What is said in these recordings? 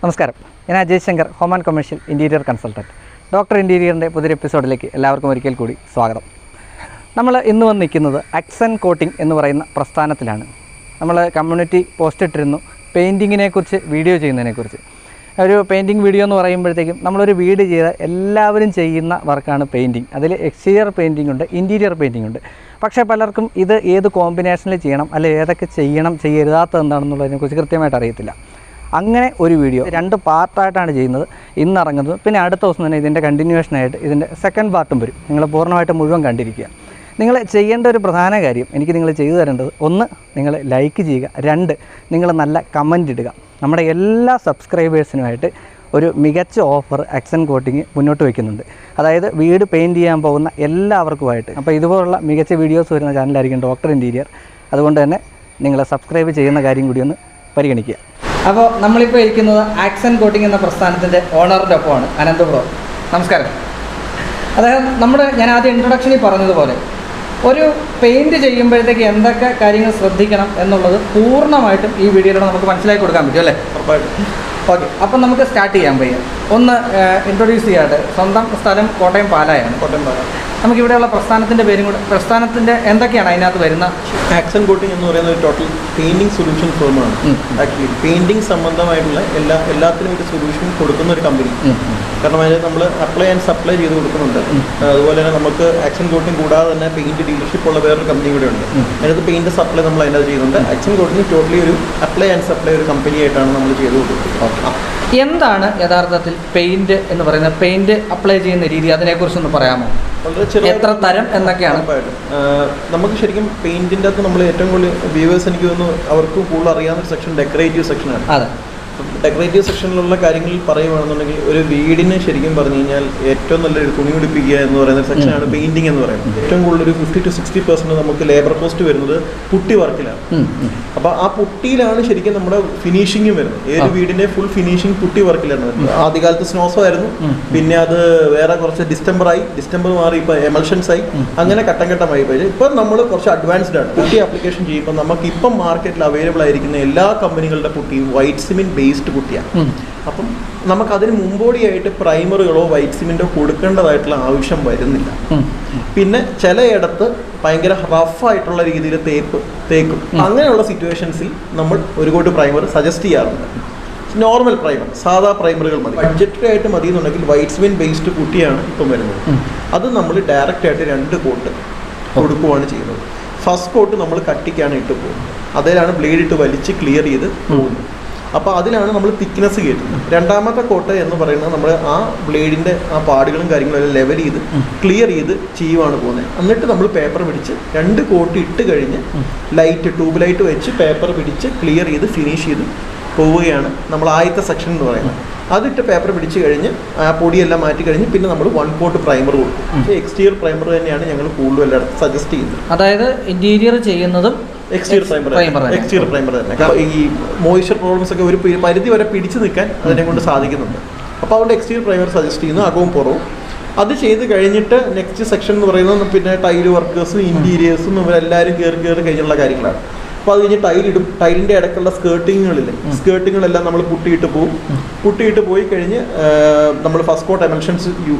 നമസ്കാരം, ഞാൻ Ajay Shankar, home and commercial interior consultant. Doctor ഇൻറ്റീരിയറിൻ്റെ പുതിയൊരു എപ്പിസോഡിലേക്ക് എല്ലാവർക്കും ഒരിക്കൽ കൂടി സ്വാഗതം. നമ്മൾ ഇന്ന് വന്ന് നിൽക്കുന്നത് ആക്സെൻറ്റ് കോട്ടിംഗ് എന്ന് പറയുന്ന പ്രസ്ഥാനത്തിലാണ്. നമ്മൾ കമ്മ്യൂണിറ്റി പോസ്റ്റ് ഇട്ടിരുന്നു പെയിൻറ്റിങ്ങിനെക്കുറിച്ച്, വീഡിയോ ചെയ്യുന്നതിനെക്കുറിച്ച്. ഒരു പെയിൻറ്റിങ് വീഡിയോ എന്ന് പറയുമ്പോഴത്തേക്കും നമ്മളൊരു വീട് ചെയ്ത എല്ലാവരും ചെയ്യുന്ന വർക്കാണ് പെയിൻറ്റിങ്. അതിൽ എക്സ്റ്റീരിയർ പെയിൻറ്റിംഗ് ഉണ്ട്, ഇൻറ്റീരിയർ പെയിൻറ്റിംഗ് ഉണ്ട്. പക്ഷേ പലർക്കും ഇത് ഏത് കോമ്പിനേഷനിൽ ചെയ്യണം, അല്ലെങ്കിൽ ഏതൊക്കെ ചെയ്യണം, ചെയ്യരുതാത്തത് എന്താണെന്നുള്ളതിനെക്കുറിച്ച് കൃത്യമായിട്ട് അറിയത്തില്ല. അങ്ങനെ ഒരു വീഡിയോ 2 പാർട്ടായിട്ടാണ് ചെയ്യുന്നത്, ഇന്നിറങ്ങുന്നത്. പിന്നെ അടുത്ത ദിവസം തന്നെ ഇതിൻ്റെ കണ്ടിന്യൂഷനായിട്ട് ഇതിൻ്റെ സെക്കൻഡ് പാർട്ടും വരും. നിങ്ങൾ പൂർണ്ണമായിട്ട് മുഴുവൻ കണ്ടിരിക്കുക. നിങ്ങൾ ചെയ്യേണ്ട ഒരു പ്രധാന കാര്യം, എനിക്ക് നിങ്ങൾ ചെയ്തു തരേണ്ടത്, 1, നിങ്ങൾ ലൈക്ക് ചെയ്യുക, 2, നിങ്ങൾ നല്ല കമൻ്റ് ഇടുക. നമ്മുടെ എല്ലാ സബ്സ്ക്രൈബേഴ്സിനുമായിട്ട് ഒരു മികച്ച ഓഫർ ആക്സെൻറ്റ് കോട്ടിങ് മുന്നോട്ട് വയ്ക്കുന്നുണ്ട്. അതായത് വീട് പെയിൻറ്റ് ചെയ്യാൻ പോകുന്ന എല്ലാവർക്കുമായിട്ട്. അപ്പോൾ ഇതുപോലുള്ള മികച്ച വീഡിയോസ് വരുന്ന ചാനലായിരിക്കും ഡോക്ടർ ഇൻറ്റീരിയർ. അതുകൊണ്ട് തന്നെ നിങ്ങൾ സബ്സ്ക്രൈബ് ചെയ്യുന്ന കാര്യം കൂടി ഒന്ന് പരിഗണിക്കുക. അപ്പോൾ നമ്മളിപ്പോൾ ഇരിക്കുന്നത് ആക്സെൻറ്റ് കോട്ടിംഗ് എന്ന പ്രസ്ഥാനത്തിൻ്റെ ഓണറിൻ്റെ ഒപ്പമാണ്, അനന്ത് ബ്രോ. നമസ്കാരം. അതായത് ഞാൻ ആദ്യം ഇൻട്രൊഡക്ഷനിൽ പറഞ്ഞതുപോലെ ഒരു പെയിൻറ്റ് ചെയ്യുമ്പോഴത്തേക്ക് എന്തൊക്കെ കാര്യങ്ങൾ ശ്രദ്ധിക്കണം എന്നുള്ളത് പൂർണ്ണമായിട്ടും ഈ വീഡിയോയിലൂടെ നമുക്ക് മനസ്സിലാക്കി കൊടുക്കാൻ പറ്റും അല്ലേ? ഓക്കെ, അപ്പം നമുക്ക് സ്റ്റാർട്ട് ചെയ്യാൻ പയ്യാം. ഒന്ന് ഇൻട്രൊഡ്യൂസ് ചെയ്യാതെ, സ്വന്തം സ്ഥലം കോട്ടയം പാലായാണ്. നമുക്കിവിടെയുള്ള പ്രസ്ഥാനത്തിൻ്റെ പേരും കൂടെ, പ്രസ്ഥാനത്തിൻ്റെ എന്തൊക്കെയാണ് അതിനകത്ത് വരുന്ന? ആക്സെൻറ്റ് കോട്ടിംഗ് എന്ന് പറയുന്ന ഒരു ടോട്ടൽ പെയിൻറ്റിംഗ് സൊല്യൂഷൻ ഫേമാണ്. ആക്ച്വലി പെയിൻറ്റിംഗ് സംബന്ധമായിട്ടുള്ള എല്ലാത്തിനും ഒരു സൊല്യൂഷൻ കൊടുക്കുന്ന ഒരു കമ്പനി. കാരണം അതിന് നമ്മൾ അപ്ലൈ ആൻഡ് സപ്ലൈ ചെയ്ത് കൊടുക്കുന്നുണ്ട്. അതുപോലെ തന്നെ നമുക്ക് ആക്സെൻറ്റ് കോട്ടിംഗ് കൂടാതെ തന്നെ പെയിൻറ്റ് ഡീലർഷിപ്പ് ഉള്ള വേറൊരു കമ്പനി കൂടെ ഉണ്ട്. അതിനകത്ത് പെയിൻറ്റ് സപ്ലൈ നമ്മൾ അതിനകത്ത് ചെയ്യുന്നുണ്ട്. ആക്സെൻറ്റ് കോട്ടിംഗ് ടോട്ടലി ഒരു അപ്ലൈ ആൻഡ് സപ്ലൈ ഒരു കമ്പനിയായിട്ടാണ് നമ്മൾ ചെയ്ത് കൊടുക്കുന്നത്. എന്താണ് യഥാർത്ഥത്തിൽ പെയിൻറ്റ് എന്ന് പറയുന്നത്? പെയിൻറ്റ് അപ്ലൈ ചെയ്യുന്ന രീതി, അതിനെക്കുറിച്ചൊന്ന് പറയാമോ? വളരെ ചെറിയ എത്ര തരം എന്നൊക്കെയാണ്? നമുക്ക് ശരിക്കും പെയിൻറ്റിൻ്റെ അകത്ത് നമ്മൾ ഏറ്റവും കൂടുതൽ വ്യൂവേഴ്സ് എനിക്ക് തോന്നുന്നു അവർക്ക് കൂടുതൽ അറിയാവുന്ന ഒരു സെക്ഷൻ ഡെക്കറേറ്റീവ് സെക്ഷനാണ്. അതെ, ഡെക്കറേറ്റീവ് സെക്ഷനിലുള്ള കാര്യങ്ങൾ പറയുകയാണെന്നുണ്ടെങ്കിൽ ഒരു വീടിന് ശരിക്കും പറഞ്ഞു കഴിഞ്ഞാൽ ഏറ്റവും നല്ലൊരു തുണി പിടിപ്പിക്കുക എന്ന് പറയുന്ന സെക്ഷനാണ് പെയിൻറ്റിംഗ് എന്ന് പറയുന്നത്. ഏറ്റവും കൂടുതൽ ഒരു 50 to 60% നമുക്ക് ലേബർ കോസ്റ്റ് വരുന്നത് പുട്ടി വർക്കിലാണ്. അപ്പോൾ ആ പുട്ടിയിലാണ് ശരിക്കും നമ്മുടെ ഫിനിഷിങ്ങും വരുന്നത്. ഏത് വീടിൻ്റെ ഫുൾ ഫിനിഷിങ് പുട്ടി വർക്കിലാണ് വരുന്നത്. ആദ്യകാലത്ത് സ്നോസോ ആയിരുന്നു, പിന്നെ അത് വേറെ കുറച്ച് ഡിസ്റ്റംബർ മാറി ഇപ്പോൾ എമൽഷൻസ് ആയി, അങ്ങനെ ഘട്ടം ഘട്ടമായി പോയി. ഇപ്പം നമ്മൾ കുറച്ച് അഡ്വാൻസ്ഡ് ആണ്. പുട്ടി ആപ്ലിക്കേഷൻ ചെയ്യുമ്പോൾ നമുക്ക് ഇപ്പം മാർക്കറ്റിൽ അവൈലബിൾ ആയിരിക്കുന്ന എല്ലാ കമ്പനികളുടെ പുട്ടിയും വൈറ്റ് സിമെന്റ് ബേസ്ഡ് പുട്ടിയാണ്. അപ്പം നമുക്കതിന് മുമ്പോടിയായിട്ട് പ്രൈമറുകളോ വൈറ്റ് സിമെന്റോ കൊടുക്കേണ്ടതായിട്ടുള്ള ആവശ്യം വരുന്നില്ല. പിന്നെ ചിലയിടത്ത് ഭയങ്കര റഫായിട്ടുള്ള രീതിയിൽ തേക്കും. അങ്ങനെയുള്ള സിറ്റുവേഷൻസിൽ നമ്മൾ ഒരു കോട്ട് പ്രൈമർ സജസ്റ്റ് ചെയ്യാറുണ്ട്. നോർമൽ പ്രൈമർ, സാധാ പ്രൈമറുകൾ മതി. ബഡ്ജറ്ററി ആയിട്ട് മതി എന്നുണ്ടെങ്കിൽ വൈറ്റ് സിമെന്റ് ബേസ്ഡ് പുട്ടിയാണ് ഇപ്പം വരുന്നത്. അത് നമ്മൾ ഡയറക്റ്റ് ആയിട്ട് 2 കോട്ട് കൊടുക്കുകയാണ് ചെയ്യുന്നത്. ഫസ്റ്റ് കോട്ട് നമ്മൾ കട്ടിക്കാണ് ഇട്ട് പോകുന്നത്. അതിലാണ് ബ്ലേഡ് ഇട്ട് വലിച്ച് ക്ലിയർ ചെയ്ത് പോകുന്നത്. അപ്പോൾ അതിലാണ് നമ്മൾ തിക്നെസ് കയറ്റുന്നത്. രണ്ടാമത്തെ കോട്ട് എന്ന് പറയുന്നത് നമ്മൾ ആ ബ്ലേഡിൻ്റെ ആ പാടുകളും കാര്യങ്ങളും എല്ലാം ലെവൽ ചെയ്ത് ക്ലിയർ ചെയ്ത് ചെയ്യുവാണ് പോകുന്നത്. എന്നിട്ട് നമ്മൾ പേപ്പർ പിടിച്ച് 2 കോട്ട് ഇട്ട് കഴിഞ്ഞ് ട്യൂബ് ലൈറ്റ് വെച്ച് പേപ്പർ പിടിച്ച് ക്ലിയർ ചെയ്ത് ഫിനിഷ് ചെയ്ത് പോവുകയാണ് നമ്മൾ ആദ്യത്തെ സെക്ഷൻ എന്ന് പറയുന്നത്. അതിട്ട് പേപ്പർ പിടിച്ച് കഴിഞ്ഞ് ആ പൊടിയെല്ലാം മാറ്റി കഴിഞ്ഞ് പിന്നെ നമ്മൾ 1 കോട്ട് പ്രൈമർ കൊടുക്കും. പക്ഷേ എക്സ്റ്റീരിയർ പ്രൈമർ തന്നെയാണ് ഞങ്ങൾ കൂടുതലും എല്ലായിടത്തും സജസ്റ്റ് ചെയ്യുന്നത്. അതായത് ഇന്റീരിയർ ചെയ്യുന്നതും എക്സ്റ്റീരിയർ പ്രൈമർ തന്നെ. ഈ മോയ്സ്ചർ പ്രോബ്ലംസ് ഒക്കെ ഒരു പരിധി വരെ പിടിച്ചു നിൽക്കാൻ അതിനെ കൊണ്ട് സാധിക്കുന്നുണ്ട്. അപ്പോൾ അതുകൊണ്ട് എക്സ്റ്റീരിയർ പ്രൈമർ സജസ്റ്റ് ചെയ്യുന്നു, അകവും പുറവും. അത് ചെയ്ത് കഴിഞ്ഞിട്ട് നെക്സ്റ്റ് സെക്ഷൻ എന്ന് പറയുന്നത് പിന്നെ ടൈല് വർക്കേഴ്സും ഇൻറ്റീരിയേഴ്സും ഇവരെല്ലാവരും കയറി കഴിഞ്ഞുള്ള കാര്യങ്ങളാണ്. അപ്പോൾ അത് കഴിഞ്ഞ് ടൈലിടും. ടൈലിൻ്റെ ഇടയ്ക്കുള്ള സ്കേർട്ടിങ്ങുകളെല്ലാം നമ്മൾ പുട്ടിയിട്ട് പോയി കഴിഞ്ഞ് നമ്മൾ ഫസ്റ്റ് കോട്ട് എമൽഷൻസ്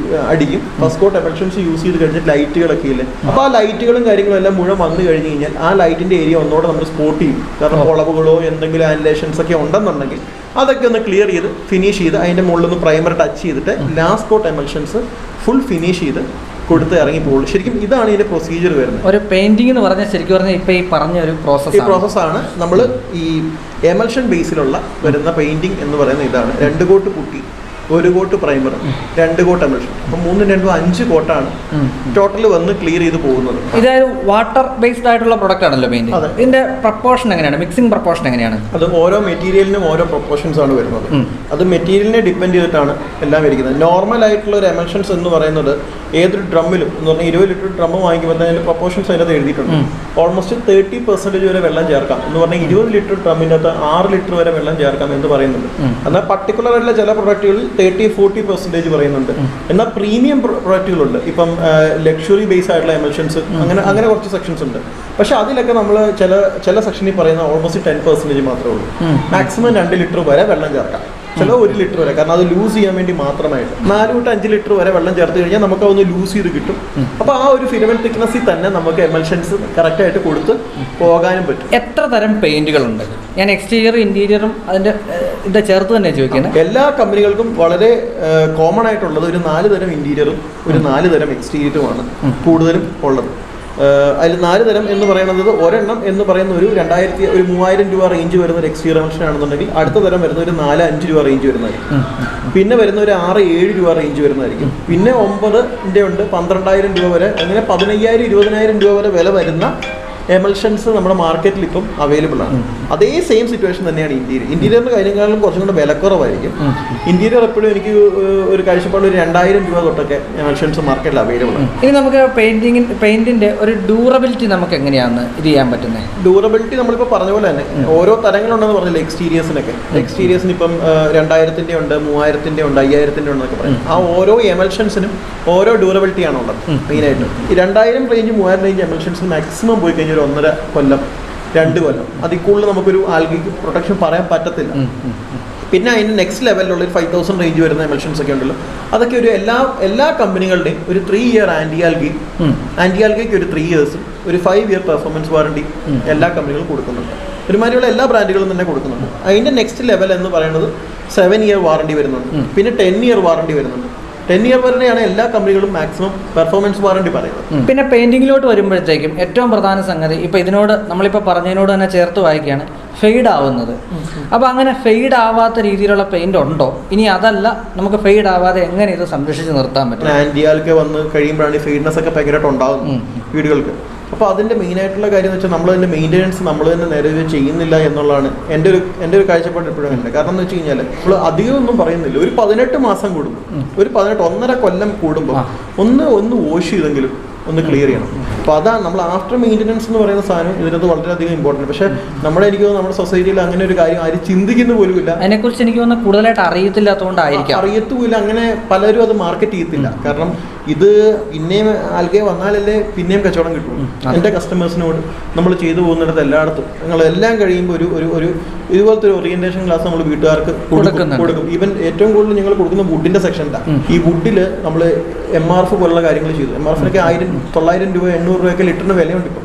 അടിക്കും. ഫസ്റ്റ് കോട്ട് എമൽഷൻസ് യൂസ് ചെയ്ത് കഴിഞ്ഞിട്ട് ലൈറ്റുകളൊക്കെ ഇല്ലേ, അപ്പോൾ ആ ലൈറ്റുകളും കാര്യങ്ങളും എല്ലാം മുഴുവൻ വന്നു കഴിഞ്ഞ് കഴിഞ്ഞാൽ ആ ലൈറ്റിൻ്റെ ഏരിയ ഒന്നോടെ നമ്മൾ സ്പോട്ട് ചെയ്യും. കാരണം വളവുകളോ എന്തെങ്കിലും ആനിലേഷൻസ് ഒക്കെ ഉണ്ടെന്നുണ്ടെങ്കിൽ അതൊക്കെ ഒന്ന് ക്ലിയർ ചെയ്ത് ഫിനിഷ് ചെയ്ത് അതിൻ്റെ മുകളിലൊന്ന് പ്രൈമർ ടച്ച് ചെയ്തിട്ട് last coat emulsions full finish ചെയ്ത് കൊടുത്ത് ഇറങ്ങി പോകുള്ളൂ. ശരിക്കും ഇതാണ് ഇതിന്റെ പ്രൊസീജിയർ വരുന്നത്. ഒരു പെയിന്റിംഗ് എന്ന് പറഞ്ഞാൽ ശരിക്കും പറഞ്ഞാൽ ഇപ്പൊ ഈ പറഞ്ഞ ഒരു പ്രോസസ്സാണ് നമ്മൾ ഈ എമൽഷൻ ബേസിലുള്ള വരുന്ന പെയിന്റിംഗ് എന്ന് പറയുന്നത്. ഇതാണ് 2 coat putty, 1 coat primer, 2 coat emulsion. അപ്പം 3, 2, 5 കോട്ടാണ് ടോട്ടൽ വന്ന് ക്ലിയർ ചെയ്ത് പോകുന്നത്. ഇതൊരു വാട്ടർ ബേസ്ഡ് ആയിട്ടുള്ള പ്രൊഡക്റ്റ് ആണല്ലോ പെയിന്റ്. ഇതിന്റെ പ്രപ്പോർഷൻ എങ്ങനെയാണ്, മിക്സിംഗ് പ്രപ്പോർഷൻ എങ്ങനെയാണ്? അത് ഓരോ മെറ്റീരിയലിനും ഓരോ പ്രൊപ്പോർഷൻസ് ആണ് വരുന്നത്. അത് മെറ്റീരിയലിനെ ഡിപ്പെൻഡ് ചെയ്തിട്ടാണ് എല്ലാം ഇരിക്കുന്നത്. നോർമൽ ആയിട്ടുള്ള ഒരു എമൽഷൻസ് എന്ന് പറയുന്നത് ഏതൊരു ഡ്രമ്മിലും എന്ന് പറഞ്ഞാൽ 20 ലിറ്റർ ഡ്രമ്മ് വാങ്ങിക്കുമ്പോൾ അതിൻ്റെ പ്രൊപ്പോർഷൻസ് അതിനകത്ത് എഴുതിയിട്ടുണ്ട്. ഓൾമോസ്റ്റ് 30% വരെ വെള്ളം ചേർക്കാം എന്ന് പറഞ്ഞാൽ 20 ലിറ്റർ ഡ്രമ്മിൻ്റെ അകത്ത് 6 ലിറ്റർ വരെ വെള്ളം ചേർക്കാം എന്ന് പറയുന്നുണ്ട്. എന്നാൽ പർട്ടിക്കുലർ ആയിട്ടുള്ള ചില പ്രൊഡക്റ്റുകളിൽ 30-40% പറയുന്നുണ്ട്. എന്നാൽ പ്രീമിയം പ്രൊഡക്റ്റുകളുണ്ട്, ഇപ്പം ലക്ഷറി ബേസ് ആയിട്ടുള്ള എമൽഷൻസ്, അങ്ങനെ കുറച്ച് സെക്ഷൻസ് ഉണ്ട്. പക്ഷെ അതിലൊക്കെ നമ്മൾ ചില സെക്ഷനിൽ പറയുന്ന ഓൾമോസ്റ്റ് 10% മാത്രമേ ഉള്ളൂ. മാക്സിമം 2 ലിറ്റർ വരെ വെള്ളം ചേർക്കാം. ചില 1 ലിറ്റർ വരെ, കാരണം അത് ലൂസ് ചെയ്യാൻ വേണ്ടി മാത്രമായിട്ട് 4 തൊട്ട് 5 ലിറ്റർ വരെ വെള്ളം ചേർത്ത് കഴിഞ്ഞാൽ നമുക്ക് അതൊന്ന് ലൂസ് ചെയ്ത് കിട്ടും. അപ്പോൾ ആ ഒരു ഫിലമെന്റ് തിക്നെസ്സിൽ തന്നെ നമുക്ക് എമൽഷൻസ് കറക്റ്റായിട്ട് കൊടുത്ത് പോകാനും പറ്റും. എത്ര തരം പെയിന്റുകളുണ്ട്? ഞാൻ എക്സ്റ്റീരിയർ ഇന്റീരിയറും അതിന്റെ ഇത് ചേർത്ത് തന്നെ ചോദിക്കുന്നത്. എല്ലാ കമ്പനികൾക്കും വളരെ കോമൺ ആയിട്ടുള്ളത് ഒരു 4 തരം ഇന്റീരിയറും ഒരു 4 തരം എക്സ്റ്റീരിയറുമാണ് കൂടുതലും ഉള്ളത്. അതിൽ 4 തരം എന്ന് പറയുന്നത് ഒരെണ്ണം എന്ന് പറയുന്ന ഒരു 3000 രൂപ റേഞ്ച് വരുന്ന ഒരു എക്സ്റ്റീരിയർ എമൽഷൻ ആണെന്നുണ്ടെങ്കിൽ അടുത്ത തരം വരുന്ന ഒരു 4-5 രൂപ റേഞ്ച് വരുന്നതായിരിക്കും. പിന്നെ വരുന്ന ഒരു 6-7 രൂപ റേഞ്ച് വരുന്നതായിരിക്കും. പിന്നെ 9 ഉണ്ട്, 12,000 രൂപ വരെ, അങ്ങനെ 15,000-20,000 രൂപ വരെ വില വരുന്ന എമൽഷൻസ് നമ്മുടെ മാർക്കറ്റിൽ ഇപ്പം അവൈലബിൾ ആണ്. അതേ സെയിം സിറ്റുവേഷൻ തന്നെയാണ് ഇന്റീരിയറിന്റെ കാര്യങ്ങളിലും കുറച്ചും കൂടെ വിലക്കുറവായിരിക്കും. ഇന്റീരിയർ എപ്പോഴും എനിക്ക് ഒരു കാഴ്ചപ്പാട് ഒരു 2,000 രൂപ തൊട്ടൊക്കെ എമൽഷൻസ് മാർക്കറ്റിൽ അവൈലബിൾ ആണ്. ഇനി നമുക്ക് പെയിന്റിന്റെ ഒരു ഡ്യൂറബിലിറ്റി നമുക്ക് എങ്ങനെയാണ് ഇത് ചെയ്യാൻ പറ്റുന്നത്? ഡ്യൂറബിലിറ്റി നമ്മളിപ്പോൾ പറഞ്ഞ പോലെ തന്നെ ഓരോ തരങ്ങളുണ്ടെന്ന് പറഞ്ഞില്ല. എക്സ്റ്റീരിയേഴ്സിന് ഇപ്പം 2,000 ഉണ്ട്, 3,000 ഉണ്ട്, 5,000 ഉണ്ടെന്നൊക്കെ പറയും. ആ ഓരോ എമൽഷൻസിനും ഓരോ ഡ്യൂറബിലിറ്റി ആണുള്ളത്. മെയിനായിട്ടും ഈ 2,000 റേഞ്ച് 3,000 റേഞ്ച് എമൽഷൻസ് മാക്സിമം പോയി കഴിഞ്ഞാൽ ഒരു 1.5 കൊല്ലം 2 കൊല്ലം അതിൽ കൂടുതൽ നമുക്കൊരു ആൽഗയ്ക്ക് പ്രൊട്ടക്ഷൻ പറയാൻ പറ്റത്തില്ല. പിന്നെ അതിൻ്റെ നെക്സ്റ്റ് ലെവലിലുള്ള ഒരു 5,000 റേഞ്ച് വരുന്ന എമൽഷൻസ് ഒക്കെ ഉണ്ടല്ലോ, അതൊക്കെ ഒരു എല്ലാ കമ്പനികളുടെയും ഒരു 3 ഇയർ ആൻറ്റി-ആൽഗയ്ക്ക് ഒരു 3 ഇയേഴ്സും ഒരു 5 ഇയർ പെർഫോമൻസ് വാറണ്ടി എല്ലാ കമ്പനികളും കൊടുക്കുന്നുണ്ട്. ഒരുമാതിരിയുള്ള എല്ലാ ബ്രാൻഡുകളും തന്നെ കൊടുക്കുന്നുണ്ട്. അതിൻ്റെ നെക്സ്റ്റ് ലെവൽ എന്ന് പറയുന്നത് 7 ഇയർ വാറണ്ടി വരുന്നുണ്ട്. പിന്നെ 10 ഇയർ വാറണ്ടി വരുന്നുണ്ട്. 10 ഇയർ വരെയാണ് എല്ലാ കമ്പനികളും മാക്സിമം പെർഫോമൻസ് വാറണ്ടി പറയുന്നത്. പിന്നെ പെയിന്റിങ്ങിലോട്ട് വരുമ്പോഴത്തേക്കും ഏറ്റവും പ്രധാന സംഗതി ഇപ്പോൾ ഇതിനോട് നമ്മളിപ്പോൾ പറഞ്ഞതിനോട് തന്നെ ചേർത്ത് വായിക്കുകയാണ് ഫെയ്ഡ് ആവുന്നത്. അപ്പോൾ അങ്ങനെ ഫെയ്ഡ് ആവാത്ത രീതിയിലുള്ള പെയിന്റ് ഉണ്ടോ? ഇനി അതല്ല, നമുക്ക് ഫെയ്ഡ് ആവാതെ എങ്ങനെ ഇത് സംരക്ഷിച്ച് നിർത്താൻ പറ്റും? ആൻറ്റിയാൽക്ക് വന്ന് കഴിയുമ്പോഴാണ് ഈ ഫെയ്ഡ്നെസ് ഒക്കെ ഭയങ്കരമായിട്ട് ഉണ്ടാകുന്നത് വീടുകൾക്ക്. അപ്പോൾ അതിൻ്റെ മെയിനായിട്ടുള്ള കാര്യം എന്ന് വെച്ചാൽ നമ്മൾ അതിൻ്റെ മെയിൻ്റെനൻസ് നമ്മൾ തന്നെ നേരെ ചെയ്യുന്നില്ല എന്നുള്ളതാണ് എൻ്റെ ഒരു കാഴ്ചപ്പാട് എപ്പോഴും ഉണ്ട്. കാരണം എന്ന് വെച്ച് കഴിഞ്ഞാൽ നമ്മൾ അധികം ഒന്നും പറയുന്നില്ല. ഒരു 18 മാസം കൂടുമ്പോൾ, ഒരു 1.5 കൊല്ലം കൂടുമ്പോൾ ഒന്ന് വാഷ് ചെയ്തെങ്കിലും ഒന്ന് ക്ലിയർ ചെയ്യണം. അപ്പോൾ അതാണ് നമ്മൾ ആഫ്റ്റർ മെയിൻ്റെനൻസ് എന്ന് പറയുന്ന സാധനം ഇതിനകത്ത് വളരെയധികം ഇമ്പോർട്ടൻറ്റ്. പക്ഷേ എനിക്ക് തോന്നുന്നു നമ്മുടെ സൊസൈറ്റിയിൽ അങ്ങനെ ഒരു കാര്യം ആരും ചിന്തിക്കുന്ന പോലുമില്ല. അതിനെക്കുറിച്ച് എനിക്ക് തോന്നുന്നു കൂടുതലായിട്ട് അറിയത്തുമില്ല. അങ്ങനെ പലരും അത് മാർക്കറ്റ് ചെയ്യത്തില്ല. കാരണം ഇത് പിന്നെയും ആൽഗെ വന്നാലല്ലേ പിന്നെയും കച്ചവടം കിട്ടുള്ളൂ. എൻ്റെ കസ്റ്റമേഴ്സിനോട് നമ്മൾ ചെയ്തു പോകുന്നിടത്ത് എല്ലായിടത്തും ഞങ്ങളെല്ലാം കഴിയുമ്പോൾ ഒരു ഇതുപോലത്തെ ഒരു ഓറിയന്റേഷൻ ക്ലാസ് നമ്മൾ വീട്ടുകാർക്ക് കൊടുക്കും. ഈവൻ ഏറ്റവും കൂടുതൽ ഞങ്ങൾ കൊടുക്കുന്ന വുഡിന്റെ സെക്ഷനിലാണ്. ഈ വുഡിൽ നമ്മൾ MRF പോലുള്ള കാര്യങ്ങൾ ചെയ്തു. MRFിനൊക്കെ 900 രൂപ 800 രൂപയൊക്കെ ലിറ്ററിന് വിലയുണ്ട്. ഇപ്പം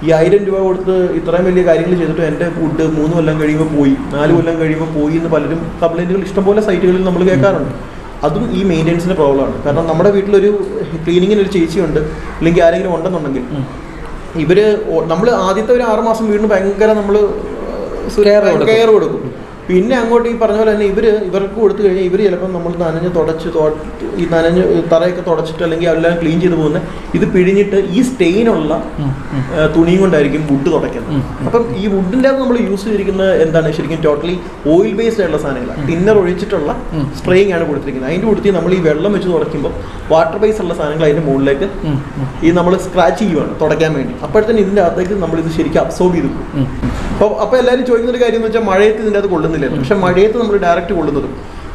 ഈ 1000 രൂപ കൊടുത്ത് ഇത്രയും വലിയ കാര്യങ്ങൾ ചെയ്തിട്ട് എൻ്റെ വുഡ് 3 കൊല്ലം കഴിയുമ്പോൾ പോയി, 4 കൊല്ലം കഴിയുമ്പോൾ പോയി എന്ന് പലരും കംപ്ലൈൻറ്റുകൾ ഇഷ്ടംപോലെ സൈറ്റുകളിൽ നമ്മൾ കേൾക്കാറുണ്ട്. അതും ഈ മെയിൻ്റെനൻസിൻ്റെ പ്രോബ്ലമാണ്. കാരണം നമ്മുടെ വീട്ടിലൊരു ക്ലീനിങ്ങിന് ഒരു ചേച്ചിയുണ്ട്, അല്ലെങ്കിൽ ആരെങ്കിലും ഉണ്ടെന്നുണ്ടെങ്കിൽ നമ്മൾ ആദ്യത്തെ ഒരു 6 മാസം വീടിന് ഭയങ്കര നമ്മൾ കെയർ കൊടുക്കും. പിന്നെ അങ്ങോട്ട് ഈ പറഞ്ഞ പോലെ തന്നെ ഇവർക്ക് കൊടുത്തു കഴിഞ്ഞാൽ ഇവർ ചിലപ്പോൾ നമ്മൾ നനഞ്ഞ് തറയൊക്കെ തുടച്ചിട്ട് അല്ലെങ്കിൽ എല്ലാം ക്ലീൻ ചെയ്ത് പോകുന്ന ഇത് പിഴിഞ്ഞിട്ട് ഈ സ്റ്റെയിനുള്ള തുണിയും കൊണ്ടായിരിക്കും വുഡ് തുടയ്ക്കുന്നത്. അപ്പം ഈ വുഡിൻ്റെ നമ്മൾ യൂസ് ചെയ്തിരിക്കുന്നത് എന്താണ്? ശരിക്കും ടോട്ടലി ഓയിൽ ബേസ്ഡ് ആയിട്ടുള്ള സാധനങ്ങളാണ്. ടിന്നർ ഒഴിച്ചിട്ടുള്ള സ്പ്രേയിങ് ആണ് കൊടുത്തിരിക്കുന്നത്. അതിൻ്റെ കൊടുത്ത് നമ്മൾ ഈ വെള്ളം വെച്ച് തുടയ്ക്കുമ്പോൾ വാട്ടർ ബേസ് ഉള്ള സാധനങ്ങൾ അതിൻ്റെ മുകളിലേക്ക് ഈ നമ്മൾ സ്ക്രാച്ച് ചെയ്യുവാണ് തുടയ്ക്കാൻ വേണ്ടി. അപ്പോഴത്തേന് ഇതിൻ്റെ അകത്തേക്ക് നമ്മളിത് ശരിക്കും അബ്സോർബ് ചെയ്ത് പോകും. അപ്പോൾ എല്ലാവരും ചോദിക്കുന്ന ഒരു കാര്യം എന്ന് വെച്ചാൽ മഴയത്ത് ഇതിൻ്റെ അത് കൊള്ളുന്നില്ല. പക്ഷെ മഴയത്ത് നമ്മൾ ഡയറക്റ്റ് കൊള്ളുന്നതും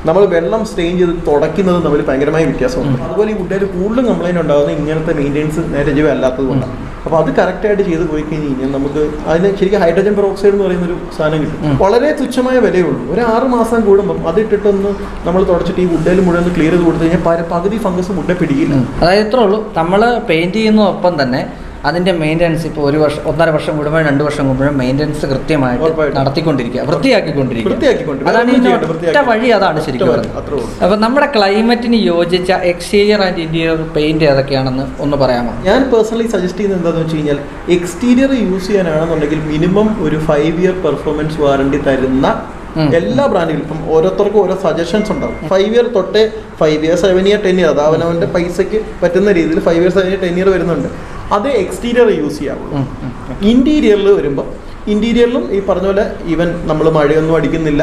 നമ്മൾ വെള്ളം സ്ട്രെയിൻ ചെയ്ത് തുടയ്ക്കുന്നതും തമ്മിൽ ഭയങ്കരമായ വ്യത്യാസമുണ്ട്. അതുപോലെ ഈ വുഡിൽ കൂടുതലും കംപ്ലൈൻറ്റ് ഉണ്ടാകുന്നത് ഇങ്ങനത്തെ മെയിൻ്റെനൻസ് നേരെ ജീവ അല്ലാത്തത് കൊണ്ടാണ്. അപ്പോൾ അത് കറക്റ്റായിട്ട് ചെയ്ത് പോയി കഴിഞ്ഞ് കഴിഞ്ഞാൽ നമുക്ക് അതിന് ശരിക്കും ഹൈഡ്രജൻ പെറോക്സൈഡ് എന്ന് പറയുന്നൊരു സാധനം കിട്ടും. വളരെ തുച്ഛമായ വിലയുള്ളൂ. ഒരു 6 മാസം കൂടുമ്പം അതിട്ടിട്ടൊന്ന് നമ്മൾ തുടച്ചിട്ട് ഈ വുഡിൽ മുഴുവൻ ക്ലിയർ ചെയ്ത് കൊടുത്തു കഴിഞ്ഞാൽ പകുതി ഫംഗസ് വുഡെ പിടിക്കില്ല. അതായത് ഇത്രേ ഉള്ളൂ. നമ്മൾ പെയിൻറ്റ് ചെയ്യുന്നതൊപ്പം തന്നെ അതിൻ്റെ മെയിൻ്റെനൻസ് ഇപ്പോൾ 1.5 വർഷം കൂടുമ്പോഴും 2 വർഷം കൂടുമ്പോഴും മെയിൻ്റെനൻസ് കൃത്യമായിട്ട് നടത്തിക്കൊണ്ടിരിക്കുക, വൃത്തിയാക്കിക്കൊണ്ടിരിക്കുക. അതാണ് ഈ ഒറ്റ വഴി. അതാണ് ശരിക്കും പറയുന്നത്. അപ്പോൾ നമ്മുടെ ക്ലൈമറ്റിന് യോജിച്ച എക്സ്റ്റീരിയർ ആൻഡ് ഇന്റീരിയർ പെയിന്റ് ഏതൊക്കെയാണെന്ന് ഒന്ന് പറയാമോ? ഞാൻ പേഴ്സണലി സജസ്റ്റ് ചെയ്യുന്നത് എന്താണെന്ന് വെച്ച് കഴിഞ്ഞാൽ എക്സ്റ്റീരിയർ യൂസ് ചെയ്യാനാണെന്നുണ്ടെങ്കിൽ മിനിമം ഒരു 5 ഇയർ പെർഫോമൻസ് വാറണ്ടി തരുന്ന എല്ലാ ബ്രാൻഡുകളും. ഇപ്പം ഓരോരുത്തർക്കും ഓരോ സജഷൻസ് ഉണ്ടാവും. 5 ഇയർ തൊട്ടേ 5 ഇയർ 7 ഇയർ 10 ഇയർ അത് അവനവൻ്റെ പൈസയ്ക്ക് പറ്റുന്ന രീതിയിൽ 5 ഇയർ 7 ഇയർ 10 ഇയർ വരുന്നുണ്ട്. അത് എക്സ്റ്റീരിയർ യൂസ് ചെയ്യാവുള്ളൂ. ഇന്റീരിയറിൽ വരുമ്പോൾ ഇന്റീരിയറിലും ഈ പറഞ്ഞ പോലെ ഈവൻ നമ്മൾ മഴയൊന്നും അടിക്കുന്നില്ല,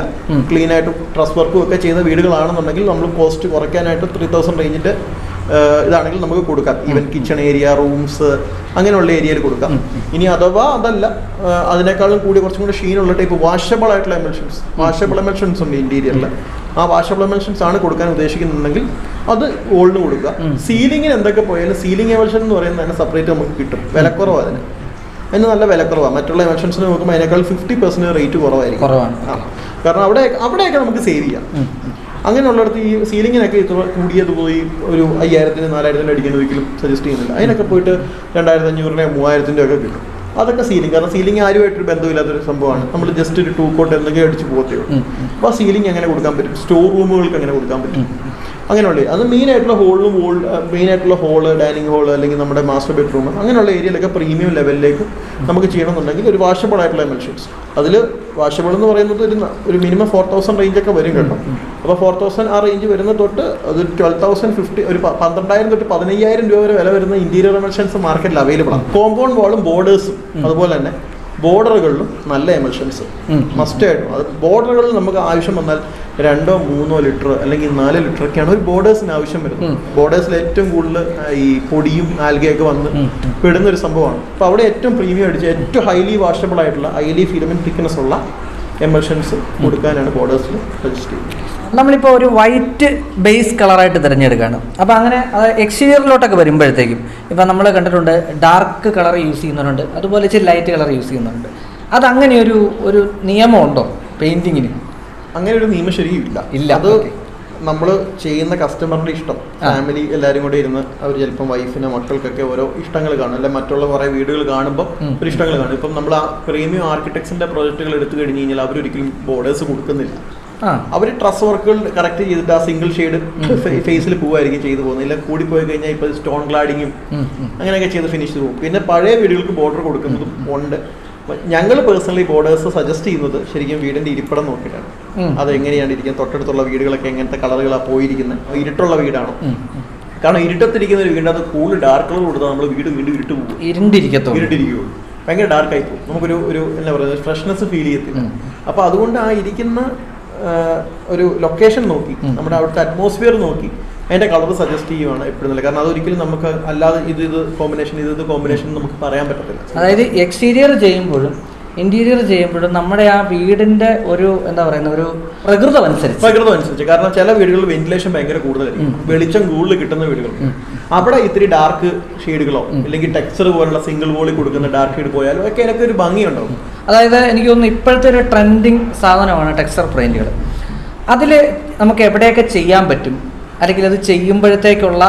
ക്ലീൻ ആയിട്ട് ട്രസ് വർക്കും ഒക്കെ ചെയ്ത വീടുകളാണെന്നുണ്ടെങ്കിൽ നമ്മൾ കോസ്റ്റ് കുറയ്ക്കാനായിട്ട് 3000 റേഞ്ചിൻ്റെ ഇതാണെങ്കിൽ നമുക്ക് കൊടുക്കാം. ഈവൻ കിച്ചൺ ഏരിയ, റൂംസ് അങ്ങനെയുള്ള ഏരിയയിൽ കൊടുക്കാം. ഇനി അഥവാ അതല്ല അതിനേക്കാളും കൂടി കുറച്ചും കൂടി ഷീനുള്ള ടൈപ്പ് വാഷബിൾ ആയിട്ടുള്ള എമൽഷൻസ് ഉണ്ട് ഇന്റീരിയറിൽ. ആ വാഷബിൾ എമൽഷൻസ് ആണ് കൊടുക്കാൻ ഉദ്ദേശിക്കുന്നുണ്ടെങ്കിൽ അത് ഗോൾഡിന് കൊടുക്കുക. സീലിങ്ങിന് എന്തൊക്കെ പോയാലും സീലിംഗ് എമൽഷൻ എന്ന് പറയുന്നത് തന്നെ സെപ്പറേറ്റ് നമുക്ക് കിട്ടും, വിലക്കുറവ് അതിന്. അതിന് നല്ല വിലക്കുറവാണ്. മറ്റുള്ള എമൽഷൻസിന് നോക്കുമ്പോൾ അതിനേക്കാൾ 50% റേറ്റ് കുറവായിരിക്കും. കാരണം അവിടെയൊക്കെ നമുക്ക് സേവ് ചെയ്യാം. അങ്ങനെയുള്ളിടത്ത് ഈ സീലിങ്ങിനൊക്കെ ഇത്ര കൂടിയത് പോയി ഒരു 5000-ന് 4000-ന് അടിക്കാൻ ഒരിക്കലും സജസ്റ്റ് ചെയ്യുന്നില്ല. അതിനൊക്കെ പോയിട്ട് 2500-ന് 3000-ൻ്റെ ഒക്കെ കിട്ടും. അതൊക്കെ സീലിംഗ്. കാരണം സീലിംഗ് ആരുമായിട്ടൊരു ബന്ധമില്ലാത്തൊരു സംഭവമാണ്. നമ്മൾ ജസ്റ്റ് ഒരു 2 കോട്ട് എന്തെങ്കിലും അടിച്ച് പോകത്തേ ഉള്ളൂ. അപ്പോൾ ആ സീലിംഗ് എങ്ങനെ കൊടുക്കാൻ പറ്റും, സ്റ്റോർ റൂമുകൾക്ക് എങ്ങനെ കൊടുക്കാൻ പറ്റും, അങ്ങനെയുള്ള അത് മെയിനായിട്ടുള്ള മെയിനായിട്ടുള്ള ഹോള്, ഡൈനിങ് ഹോള്, അല്ലെങ്കിൽ നമ്മുടെ മാസ്റ്റർ ബെഡ്റൂം, അങ്ങനെയുള്ള ഏരിയയിലൊക്കെ പ്രീമിയം ലെവലിലേക്ക് നമുക്ക് ചെയ്യണമെന്നുണ്ടെങ്കിൽ ഒരു വാഷബിൾ ആയിട്ടുള്ള എമൽഷൻസ്. അതിൽ വാഷബിൾ എന്ന് പറയുന്നത് ഒരു മിനിമം 4000 റേഞ്ചൊക്കെ വരും കേട്ടോ. അപ്പോൾ 4000 ആ റേഞ്ച് വരുന്ന തൊട്ട് അത് 12,050, ഒരു 12,000 തൊട്ട് 15,000 രൂപ വരെ വില വരുന്ന ഇന്റീരിയർ എമൽഷൻസ് മാർക്കറ്റിൽ അവൈലബിൾ ആണ്. കോമ്പൗണ്ട് വാളും ബോർഡേഴ്സും അതുപോലെ തന്നെ ബോർഡറുകളിലും നല്ല എമൽഷൻസ് മസ്റ്റായിട്ടും. അത് ബോർഡറുകളിൽ നമുക്ക് ആവശ്യം വന്നാൽ 2-3 ലിറ്റർ അല്ലെങ്കിൽ 4 ലിറ്ററൊക്കെയാണ് ഒരു ബോർഡേഴ്സിന് ആവശ്യം വരുന്നത്. ബോർഡേഴ്സിൽ ഏറ്റവും കൂടുതൽ ഈ പൊടിയും ആൽഗയൊക്കെ വന്ന് പെടുന്ന ഒരു സംഭവമാണ്. അപ്പോൾ അവിടെ ഏറ്റവും പ്രീമിയം അടിച്ച് ഏറ്റവും ഹൈലി വാഷബിൾ ആയിട്ടുള്ള ഹൈലി ഫിലമെന്റ് തിക്നെസ് ഉള്ള എമൽഷൻസ് കൊടുക്കാനാണ് ബോർഡേഴ്സിൽ സജസ്റ്റ് ചെയ്യുന്നത്. നമ്മളിപ്പോൾ ഒരു വൈറ്റ് ബേസ് കളറായിട്ട് തിരഞ്ഞെടുക്കുകയാണ്. അപ്പോൾ അങ്ങനെ അത് എക്സ്റ്റീരിയറിലോട്ടൊക്കെ വരുമ്പോഴത്തേക്കും ഇപ്പം നമ്മൾ കണ്ടിട്ടുണ്ട് ഡാർക്ക് കളർ യൂസ് ചെയ്യുന്നവരുണ്ട്, അതുപോലെ ഇച്ചിരി ലൈറ്റ് കളർ യൂസ് ചെയ്യുന്നവരുണ്ട്. അതങ്ങനെ ഒരു നിയമമുണ്ടോ പെയിൻറ്റിങ്ങിന്? അങ്ങനെ ഒരു നിയമം ശരിയില്ല. അത് നമ്മൾ ചെയ്യുന്ന കസ്റ്റമറിൻ്റെ ഇഷ്ടം. ഫാമിലി എല്ലാവരും കൂടെ ഇരുന്ന് അവർ ചിലപ്പം വൈഫിന് മക്കൾക്കൊക്കെ ഓരോ ഇഷ്ടങ്ങൾ കാണും, അല്ലെങ്കിൽ മറ്റുള്ള കുറേ വീടുകൾ കാണുമ്പോൾ ഒരു ഇഷ്ടങ്ങൾ കാണും. ഇപ്പം നമ്മൾ ആ പ്രീമിയം ആർക്കിടെക്ട്സിൻ്റെ പ്രോജക്റ്റുകൾ എടുത്തു കഴിഞ്ഞ് കഴിഞ്ഞാൽ അവരൊരിക്കലും ബോർഡേഴ്സ് കൊടുക്കുന്നില്ല. അവർ ട്രസ് വർക്കുകൾ കറക്റ്റ് ചെയ്തിട്ട് ആ സിംഗിൾ ഷെയ്ഡ് ഫേസിൽ പോവായിരിക്കും ചെയ്തു പോകുന്നത്. ഇല്ല കൂടിപ്പോയി കഴിഞ്ഞാൽ ഇപ്പോൾ സ്റ്റോൺ ക്ലാഡിങ്ങും അങ്ങനെയൊക്കെ ചെയ്ത് ഫിനിഷ് ചെയ്ത് പോകും. പിന്നെ പഴയ വീടുകൾക്ക് ബോർഡർ കൊടുക്കുന്നതും ഉണ്ട്. ഞങ്ങൾ പേഴ്സണലി ബോർഡേഴ്സ് സജസ്റ്റ് ചെയ്യുന്നത് ശരിക്കും വീടിൻ്റെ ഇരിപ്പിടം നോക്കിയിട്ടാണ്. അത് എങ്ങനെയാണ് ഇരിക്കുന്നത്, തൊട്ടടുത്തുള്ള വീടുകളൊക്കെ എങ്ങനത്തെ കളറുകളാണ് പോയിരിക്കുന്നത്, ഇരുട്ടുള്ള വീടാണോ. കാരണം ഇരുട്ടത്തിരിക്കുന്ന ഒരു വീടിൻ്റെ അത് കൂടുതൽ ഡാർക്ക് കളർ കൊടുത്താൽ നമ്മൾ വീണ്ടും ഇരുട്ട് പോകും, ഇരുട്ടിരിക്കുള്ളൂ, ഭയങ്കര ഡാർക്കായി പോകും. നമുക്കൊരു എന്താ പറയുക, ഫ്രഷ്നെസ് ഫീൽ ചെയ്യത്തില്ല. അപ്പോൾ അതുകൊണ്ട് ആ ഇരിക്കുന്ന ഒരു ലൊക്കേഷൻ നോക്കി, നമ്മുടെ അവിടുത്തെ അറ്റ്മോസ്ഫിയർ നോക്കി അതിൻ്റെ കളർ സജസ്റ്റ് ചെയ്യുവാണ് എപ്പോഴും നല്ലത്. കാരണം അതൊരിക്കലും നമുക്ക് അല്ലാതെ ഇത് കോമ്പിനേഷൻ നമുക്ക് പറയാൻ പറ്റത്തില്ല. അതായത് എക്സ്റ്റീരിയർ ചെയ്യുമ്പോഴും ഇന്റീരിയർ ചെയ്യുമ്പോഴും നമ്മുടെ ആ വീടിന്റെ ഒരു എന്താ പറയുന്ന ഒരു പ്രകൃതം അനുസരിച്ച്. കാരണം ചില വീടുകളിൽ വെന്റിലേഷൻ ഭയങ്കര കൂടുതലായിരിക്കും, വെളിച്ചം കൂടുതൽ കിട്ടുന്ന വീടുകൾ. അവിടെ ഇത്തിരി ഡാർക്ക് ഷെയ്ഡുകളോ അല്ലെങ്കിൽ ടെക്സ്ചർ പോലുള്ള സിംഗിൾ വോളിൽ കൊടുക്കുന്ന ഡാർക്ക് ഷെയ്ഡ് പോയാലോ ഒക്കെ എനിക്ക് ഒരു ഭംഗിയുണ്ടാവും. അതായത് എനിക്ക് തോന്നുന്നു ഇപ്പോഴത്തെ ഒരു ട്രെൻഡിങ് സാധനമാണ് ടെക്സ്ചർ പെയിന്റുകൾ. അതിൽ നമുക്ക് എവിടെയൊക്കെ ചെയ്യാൻ പറ്റും, അല്ലെങ്കിൽ അത് ചെയ്യുമ്പോഴത്തേക്കുള്ള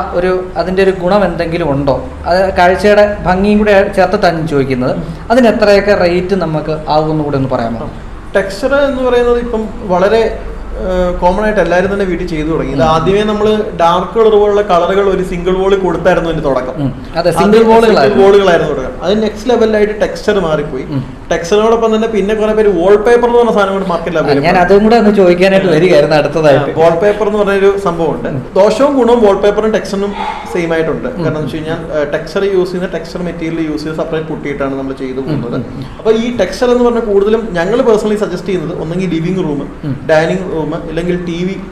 അതിൻ്റെ ഒരു ഗുണം എന്തെങ്കിലും ഉണ്ടോ? അത് കാഴ്ചയുടെ ഭംഗിയും കൂടെ ചേർത്തിട്ടാണ് ചോദിക്കുന്നത്. അതിന് എത്രയൊക്കെ റേറ്റ് നമുക്ക് ആകുമെന്ന് കൂടെ ഒന്ന് പറയാമോ? ടെക്സ്ചർ എന്ന് പറയുന്നത് ഇപ്പം വളരെ കോമൺ ആയിട്ട് എല്ലാവരും തന്നെ വീട്ടിൽ ചെയ്തു തുടങ്ങി. ഇത് ആദ്യമേ നമ്മൾ ഡാർക്ക് കളർ പോലുള്ള കളറുകൾ ഒരു സിംഗിൾ വോളിൽ കൊടുത്തായിരുന്നു അതിന്റെ തുടക്കം. സിംഗിൾ വോളുകളായിരുന്നു തുടക്കം. അത് നെക്സ്റ്റ് ലെവലിലായിട്ട് ടെക്സ്ചർ മാറിപ്പോയി. ടെക്സ്ചറിനോടൊപ്പം തന്നെ പിന്നെ കുറെ പേര് വാൾപേപ്പർ എന്ന് പറഞ്ഞ സാധനം കൂടെ മാർക്കറ്റിൽ ഞാൻ അതും കൂടെ ഒന്ന് ചോദിക്കാനായിട്ട് വരികയായിരുന്നു അടുത്തതായിട്ട്. വാൾപേപ്പർ എന്ന് പറഞ്ഞൊരു സംഭവമുണ്ട്. ദോഷവും ഗുണവും വാൾപേപ്പറും ടെക്സ്ചറിനും സെയിം ആയിട്ടുണ്ട്. കാരണം എന്ന് വെച്ച് കഴിഞ്ഞാൽ ടെക്സ്ചർ യൂസ് ചെയ്യുന്ന ടെക്സ്ചർ മെറ്റീരിയൽ യൂസ് ചെയ്ത് സെപ്പറേറ്റ് പുട്ടിയിട്ടാണ് നമ്മൾ ചെയ്തു പോകുന്നത്. അപ്പോൾ ഈ ടെക്സ്ചർ എന്ന് പറഞ്ഞാൽ കൂടുതലും ഞങ്ങൾ പേഴ്സണലി സജസ്റ്റ് ചെയ്യുന്നത് ഒന്നെങ്കിൽ ലിവിംഗ് റൂം, ഡൈനിങ് റൂം, അല്ലെങ്കിൽ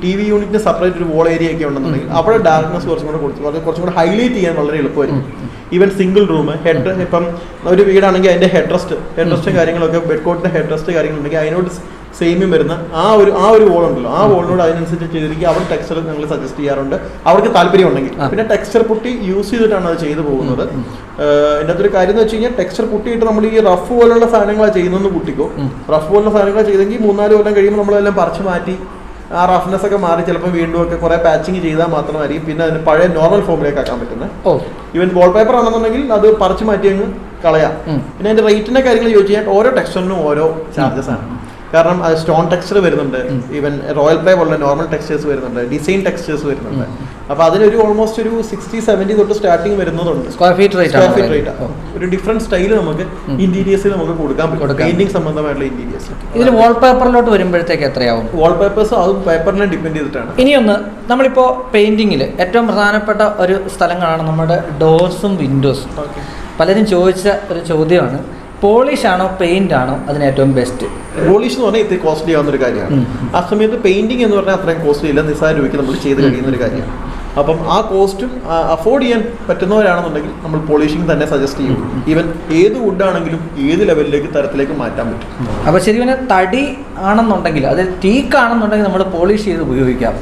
ടി വി യൂണിറ്റിന് സെപ്പറേറ്റ് ഒരു വോൾ ഏരിയ ഒക്കെ ഉണ്ടെന്നുണ്ടെങ്കിൽ അവിടെ ഡാർക്ക്നെസ് കുറച്ചും കൂടെ ഹൈലൈറ്റ് ചെയ്യാൻ വളരെ എളുപ്പമായിരിക്കും. ഈവൻ സിംഗിൾ റൂം, ഇപ്പം ഒരു വീടാണെങ്കിൽ അതിന്റെ ഹെഡ് റെസ്റ്റ് കാര്യങ്ങളൊക്കെ, ബെഡ് കോട്ടിന്റെ ഹെഡ് റെസ്റ്റ് കാര്യങ്ങളുണ്ടെങ്കിൽ അതിനോട് സെയിമും വരുന്ന ആ ഒരു വോൾ ഉണ്ടല്ലോ, ആ വോളിനോട് അതിനനുസരിച്ച് ചെയ്തിരിക്കും. അവർ ടെക്സ്ചർ ഞങ്ങൾ സജസ്റ്റ് ചെയ്യാറുണ്ട് അവർക്ക് താല്പര്യം ഉണ്ടെങ്കിൽ. പിന്നെ ടെക്സ്ചർ പുട്ടി യൂസ് ചെയ്തിട്ടാണ് അത് ചെയ്തു പോകുന്നത്. എൻ്റെ അകത്തൊരു കാര്യം എന്ന് വെച്ച് കഴിഞ്ഞാൽ ടെക്സ്ചർ പുട്ടിയിട്ട് നമ്മൾ ഈ റഫ് പോലുള്ള സാധനങ്ങളാണ് ചെയ്യുന്നതെന്ന് കുട്ടിക്കോ. റഫ് പോലുള്ള സാധനങ്ങളാണ് ചെയ്തെങ്കിൽ 3-4 കൊല്ലം കഴിയുമ്പോൾ നമ്മളെല്ലാം പറിച്ചു മാറ്റി ആ റഫ്നെസ് ഒക്കെ മാറി ചിലപ്പോൾ വീണ്ടും ഒക്കെ കുറെ പാച്ചിങ് ചെയ്താൽ മാത്രമായിരിക്കും പിന്നെ അതിന് പഴയ നോർമൽ ഫോമിലേക്ക് ആക്കാൻ പറ്റുന്നത്. ഈവൻ വാൾപേപ്പർ ആണെന്നുണ്ടെങ്കിൽ അത് പറിച്ചു മാറ്റി അങ്ങ് കളയാം. പിന്നെ അതിന്റെ റേറ്റിന്റെ കാര്യങ്ങൾ ചോദിച്ചു കഴിഞ്ഞാൽ ഓരോ ടെക്സ്ചറിനും ഓരോ ചാർജസ് ആണ്. കാരണം അത് സ്റ്റോൺ ടെക്സ്ചർ വരുന്നുണ്ട്, ഈവൻ റോയൽ പ്ലേ പോലുള്ള നോർമൽ ടെക്സ്ചേഴ്സ് വരുന്നുണ്ട്, ഡിസൈൻ ടെക്സ്ചേഴ്സ് വരുന്നുണ്ട്. അപ്പൊ അതിനൊരു ഓൾമോസ്റ്റ് ഒരു 60-70 തൊട്ട് സ്റ്റാർട്ടിങ് വരുന്നതുണ്ട്. സ്ക്വയർ ഫീറ്റ് റേറ്റ് ഒരു ഡിഫറെന്റ് സ്റ്റൈല് നമുക്ക് ഇന്റീരിയേഴ്സിൽ നമുക്ക് കൊടുക്കാൻ പറ്റും, പെയിന്റിംഗ് സംബന്ധമായിട്ടുള്ള ഇന്റീരിയേഴ്സ്. ഇതിൽ വാൾപേപ്പറിലോട്ട് വരുമ്പോഴത്തേക്ക് എത്രയാവും? വാൾപേപ്പേഴ്സ് അതും പേപ്പറിനെ ഡിപ്പെൻഡ് ചെയ്തിട്ടാണ്. ഇനിയൊന്ന് നമ്മളിപ്പോൾ പെയിന്റിങ്ങിൽ ഏറ്റവും പ്രധാനപ്പെട്ട ഒരു സ്ഥലങ്ങളാണ് നമ്മുടെ ഡോർസും വിൻഡോസും. പലരും ചോദിച്ച ഒരു ചോദ്യമാണ്, പോളിഷ് ആണോ പെയിന്റ് ആണോ അതിന് ഏറ്റവും ബെസ്റ്റ്? പോളിഷ് എന്ന് പറഞ്ഞാൽ ഇത്തിരി കോസ്റ്റ്ലി ആവുന്ന ഒരു കാര്യമാണ്. ആ സമയത്ത് പെയിന്റിംഗ് എന്ന് പറഞ്ഞാൽ അത്രയും കോസ്റ്റ്ലി ഇല്ല, നിസ്സാര രൂപയ്ക്ക് നമ്മൾ ചെയ്ത് കഴിയുന്ന ഒരു കാര്യമാണ്. അപ്പം ആ കോസ്റ്റും അഫോർഡ് ചെയ്യാൻ പറ്റുന്നവരാണെന്നുണ്ടെങ്കിൽ നമ്മൾ പോളിഷിംഗ് തന്നെ സജസ്റ്റ് ചെയ്യും. ഈവൻ ഏത് വുഡാണെങ്കിലും ഏത് ലെവലിലേക്ക് തരത്തിലേക്ക് മാറ്റാൻ പറ്റും. അപ്പോൾ ശരിക്കും തടി ആണെന്നുണ്ടെങ്കിൽ അത് ടീക്ക് ആണെന്നുണ്ടെങ്കിൽ നമ്മൾ പോളിഷ് ചെയ്ത് ഉപയോഗിക്കാം.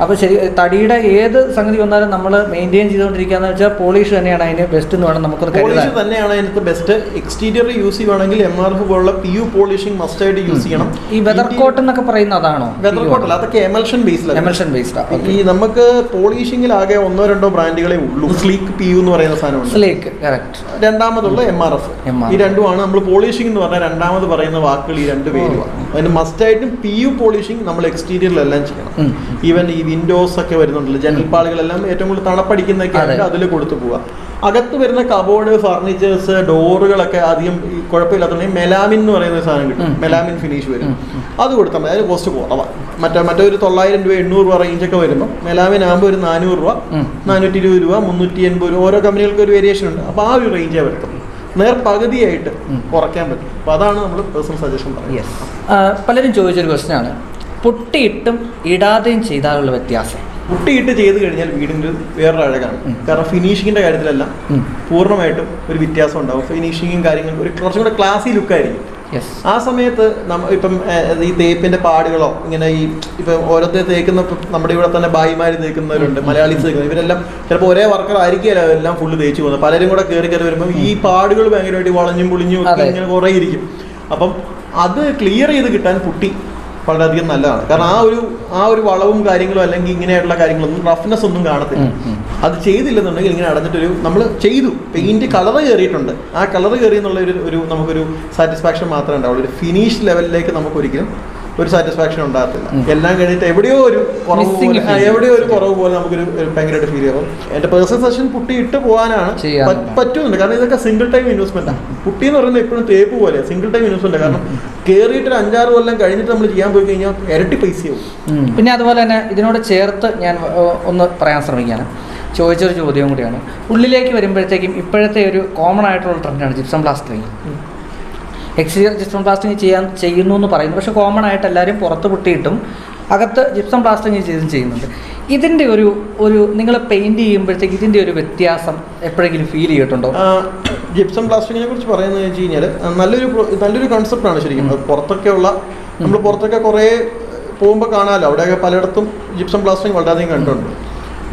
അപ്പോൾ ശരി, തടിയുടെ ഏത് സംഗതി വന്നാലും നമ്മൾ മെയിൻറ്റെയിൻ ചെയ്തുകൊണ്ടിരിക്കുകയെന്ന് വെച്ചാൽ പോളിഷ് തന്നെയാണ് അതിന് ബെസ്റ്റ് എന്ന് വേണം നമുക്കത് കരുതാൻ. പോളിഷ് തന്നെയാണ് അതിനകത്ത് ബെസ്റ്റ്. എക്സ്റ്റീരിയർ യൂസ് ചെയ്യുവാണെങ്കിൽ MRF പോലുള്ള PU പോളിഷിംഗ് മസ്റ്റ് ആയിട്ട് യൂസ് ചെയ്യണം. ഈ വെതർ കോട്ട് എന്നൊക്കെ പറയുന്ന അതാണോ? വെതർ കോട്ടല്ല, അതൊക്കെ എമൽഷൻ ബേസ്ഡ്. ഈ നമുക്ക് പോളിഷിംഗിൽ ആകെ 1-2 ബ്രാൻഡുകളെ ഉള്ളൂ. സ്ലീക്ക് PU എന്ന് പറയുന്ന സാധനമുണ്ട്. Sleek, correct. രണ്ടാമതുള്ള MRF. ഈ രണ്ടുമാണ് നമ്മൾ പോളിഷിംഗ് എന്ന് പറഞ്ഞാൽ രണ്ടാമത് പറയുന്ന വാക്കുകൾ. ഈ രണ്ട് പേരുമാണ്. അതിന് മസ്റ്റ് ആയിട്ടും PU പോളിഷിംഗ് നമ്മൾ എക്സ്റ്റീരിയറിലെല്ലാം ചെയ്യണം. ഈവൻ ഈ വിൻഡോസ് ഒക്കെ വരുന്നുണ്ടല്ലോ, ജനൽ പാളികളെല്ലാം ഏറ്റവും കൂടുതൽ തണുപ്പടിക്കുന്നൊക്കെ അതിൽ കൊടുത്തു പോവുക. അകത്ത് വരുന്ന കബോർഡ്, ഫർണിച്ചേഴ്സ്, ഡോറുകളൊക്കെ അധികം കുഴപ്പമില്ലാത്തുണ്ടെങ്കിൽ മെലാമിൻ എന്ന് പറയുന്ന സാധനം കിട്ടും. മെലാമിൻ ഫിനിഷ് വരും, അത് കൊടുത്താൽ മതി. അതിന് കോസ്റ്റ് കുറവാണ്. മറ്റൊരു 900 രൂപ 800 രൂപ റേഞ്ചൊക്കെ വരുമ്പോൾ മെലാമിൻ ആകുമ്പോൾ ഒരു 400 രൂപ 420 രൂപ 380 രൂപ ഓരോ കമ്പനികൾക്ക് ഒരു വേരിയേഷൻ ഉണ്ട്. അപ്പോൾ ആ ഒരു റേഞ്ചേ വരുത്തും. പകുതിയായിട്ട് കുറയ്ക്കാൻ പറ്റും. അപ്പോൾ അതാണ് നമ്മൾ പേഴ്സണൽ സജഷൻ പറയുന്നത്. പലരും ചോദിച്ചൊരു ക്വസ്റ്റ്യനാണ്, പുട്ടിയിട്ടും ഇടാതെയും ചെയ്താലുള്ള വ്യത്യാസം. പുട്ടിയിട്ട് ചെയ്ത് കഴിഞ്ഞാൽ വീടിൻ്റെ വേറൊരു അഴകാണ്. കാരണം ഫിനിഷിങ്ങിൻ്റെ കാര്യത്തിലെല്ലാം പൂർണ്ണമായിട്ടും ഒരു വ്യത്യാസം ഉണ്ടാവും. ഫിനിഷിങ്ങും കാര്യങ്ങളും ഒരു കുറച്ചും കൂടെ ക്ലാസി ലുക്കായിരിക്കും. ആ സമയത്ത് ഇപ്പം ഈ തേപ്പിന്റെ പാടുകളോ ഇങ്ങനെ ഈ ഇപ്പം ഓരോരുത്തർ തേക്കുന്ന, നമ്മുടെ ഇവിടെ തന്നെ ബായിമാർ തേക്കുന്നവരുണ്ട്, മലയാളീസ് തേക്കുന്നത്, ഇവരെല്ലാം ചിലപ്പോൾ ഒരേ വർക്കർ ആയിരിക്കില്ല എല്ലാം ഫുള്ള് തേച്ച് പോകുന്നത്. പലരും കൂടെ കയറി വരുമ്പോൾ ഈ പാടുകൾ ഭയങ്കരമായിട്ട് വളഞ്ഞും പൊളിഞ്ഞും ഒക്കെ ഇങ്ങനെ കുറേ ഇരിക്കും. അപ്പം അത് ക്ലിയർ ചെയ്ത് കിട്ടാൻ പുട്ടി വളരെയധികം നല്ലതാണ്. കാരണം ആ ഒരു വളവും കാര്യങ്ങളും അല്ലെങ്കിൽ ഇങ്ങനെയുള്ള കാര്യങ്ങളൊന്നും റഫ്നെസ് ഒന്നും കാണത്തില്ല. അത് ചെയ്തില്ലെന്നുണ്ടെങ്കിൽ ഇങ്ങനെ അടഞ്ഞിട്ടൊരു നമ്മൾ ചെയ്തു പെയിന്റ് കളർ കയറിയിട്ടുണ്ട്, ആ കളർ കയറി എന്നുള്ള ഒരു നമുക്കൊരു സാറ്റിസ്ഫാക്ഷൻ മാത്രമേ ഉണ്ടാവുള്ളൂ. ഒരു ഫിനിഷ് ലെവലിലേക്ക് നമുക്കൊരിക്കലും ഒരു സാറ്റിസ്ഫാക്ഷൻ ഉണ്ടാകത്തില്ല. എല്ലാം കഴിഞ്ഞിട്ട് എവിടെയോ ഒരു കുറവ് പോലെ നമുക്കൊരു ഭയങ്കരമായിട്ട് ഫീൽ ചെയ്യും. എൻ്റെ പേഴ്സണൽ സെഷൻ പുട്ടി ഇട്ട് പോകാനാണ് പറ്റുന്നുണ്ട്. കാരണം ഇതൊക്കെ സിംഗിൾ ടൈം ഇൻവെസ്റ്റ്മെന്റാണ്. പുട്ടി എന്ന് പറയുന്നത് എപ്പോഴും തേപ്പ് പോലെ സിംഗിൾ ടൈം ഇൻവെസ്റ്റ്മെന്റ്. കാരണം കയറിയിട്ട് 5-6 കൊല്ലം കഴിഞ്ഞിട്ട് നമ്മൾ ചെയ്യാൻ പോയി കഴിഞ്ഞാൽ ഇരട്ടി പൈസയാവും. പിന്നെ അതുപോലെ തന്നെ ഇതിനോട് ചേർത്ത് ഞാൻ ഒന്ന് പറയാൻ ശ്രമിക്കുകയാണ്, ചോദിച്ചൊരു ചോദ്യം കൂടിയാണ്. ഉള്ളിലേക്ക് വരുമ്പോഴത്തേക്കും ഇപ്പോഴത്തെ ഒരു കോമൺ ആയിട്ടുള്ള ട്രെൻഡാണ് gypsum plastering. Exterior gypsum plastering ചെയ്യുന്നു എന്ന് പറയുന്നു. പക്ഷേ കോമൺ ആയിട്ട് എല്ലാവരും പുറത്ത് പുട്ടിയിട്ടും അകത്ത് ജിപ്സം പ്ലാസ്റ്ററിങ് ചെയ്യുന്നുണ്ട്. ഇതിൻ്റെ ഒരു നിങ്ങൾ പെയിൻറ് ചെയ്യുമ്പോഴത്തേക്ക് ഇതിൻ്റെ ഒരു വ്യത്യാസം എപ്പോഴെങ്കിലും ഫീൽ ചെയ്തിട്ടുണ്ടോ? ജിപ്സം പ്ലാസ്റ്ററിങ്ങിനെ കുറിച്ച് പറയുന്നത് വെച്ച് കഴിഞ്ഞാൽ നല്ലൊരു കൺസെപ്റ്റാണ് ശരിക്കും. നമ്മൾ പുറത്തൊക്കെ കുറേ പോകുമ്പോൾ കാണാമല്ലോ, അവിടെയൊക്കെ പലയിടത്തും ജിപ്സം പ്ലാസ്റ്ററിങ് വളരെയധികം കണ്ടിട്ടുണ്ട്.